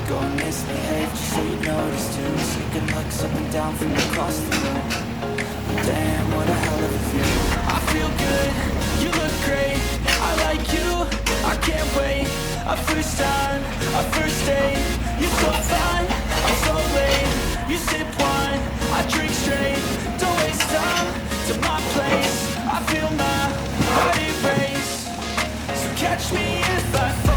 I go and misbehave just so you notice too. Sneaking looks up and down from across the room. Damn, what a hell of a view. I feel good, you look great, I like you, I can't wait. A first time, a first date. You're so fine, I'm so late. You sip wine, I drink straight. Don't waste time to my place. I feel my heart erase. So catch me if I fall.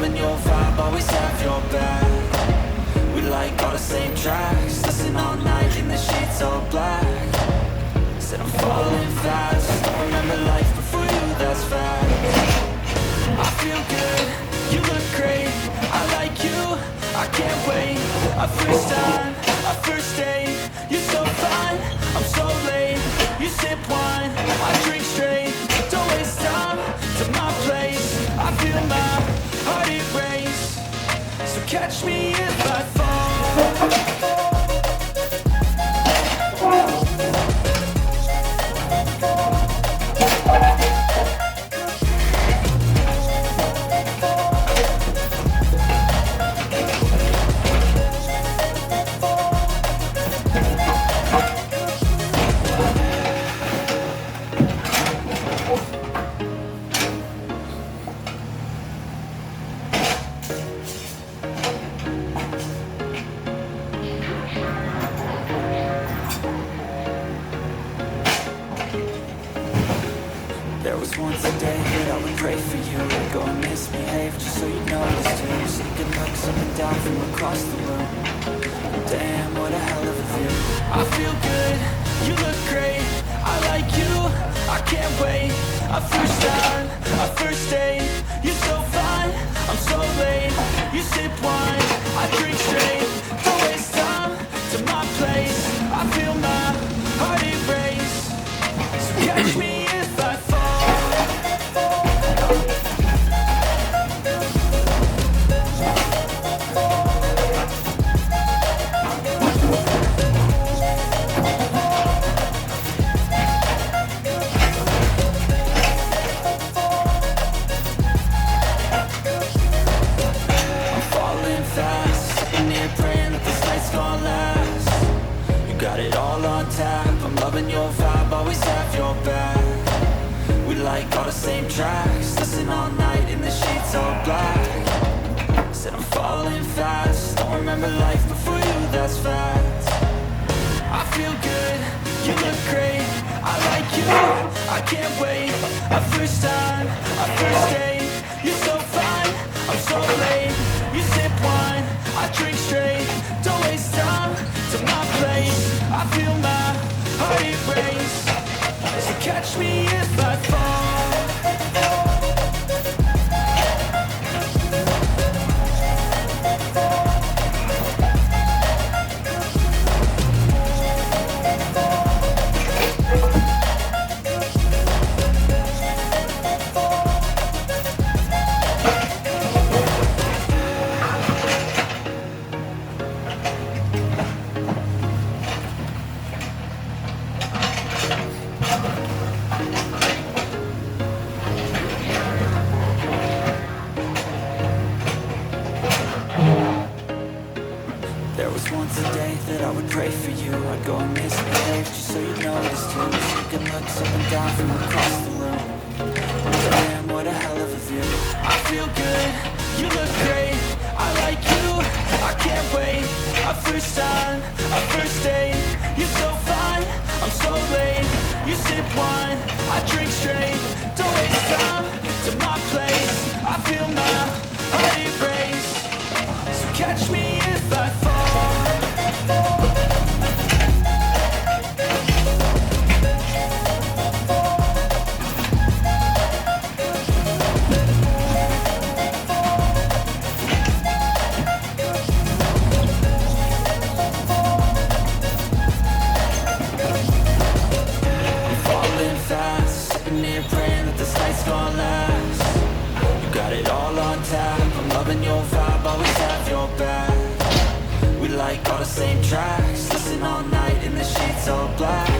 Your vibe, always have your back. We like all the same tracks. Listen all night in the sheets all black. Said I'm falling fast. Don't remember life before you, that's fact. I feel good, you look great, I like you, I can't wait. A first time, a first date. You're so fine, I'm so late. You sip wine, I drink straight. Don't waste time to my place. I feel my heart erase. So catch me if I fall. There was once a day that I would pray for you. I'd go and misbehave just so you notice too. Sneaking looks up and down from across the room. Damn, what a hell of a view. I feel good, you look great, I like you, I can't wait. A first time, a first date. You're so fine, I'm so late. You sip wine, I drink straight. Don't waste time to my place. I feel my heart erase. So catch me if I fall. Your vibe, always have your back. We like all the same tracks. Listen all night in the sheets all black. Said I'm falling fast. Don't remember life before you, that's fact. I feel good, you look great, I like you, I can't wait. A first time, a first date. You're so fine, I'm so late. You sip wine, I drink straight. Don't waste time to my place. I feel my heart erase. So catch me if I fall. There was once a day that I would pray for you. I'd go and misbehave just so you notice too. Sneaking looks up and down from across the room. Damn, what a hell of a view. I feel good, you look great, I like you, I can't wait. A first time, a first date. You're so fine, I'm so late. You sip wine, I drink straight. Don't waste time to my place. I feel my heart erase. So catch me if I fall. gon' last. You got it all on tap, I'm loving your vibe, always have your back. We like all the same tracks, listen all night in the sheets all black.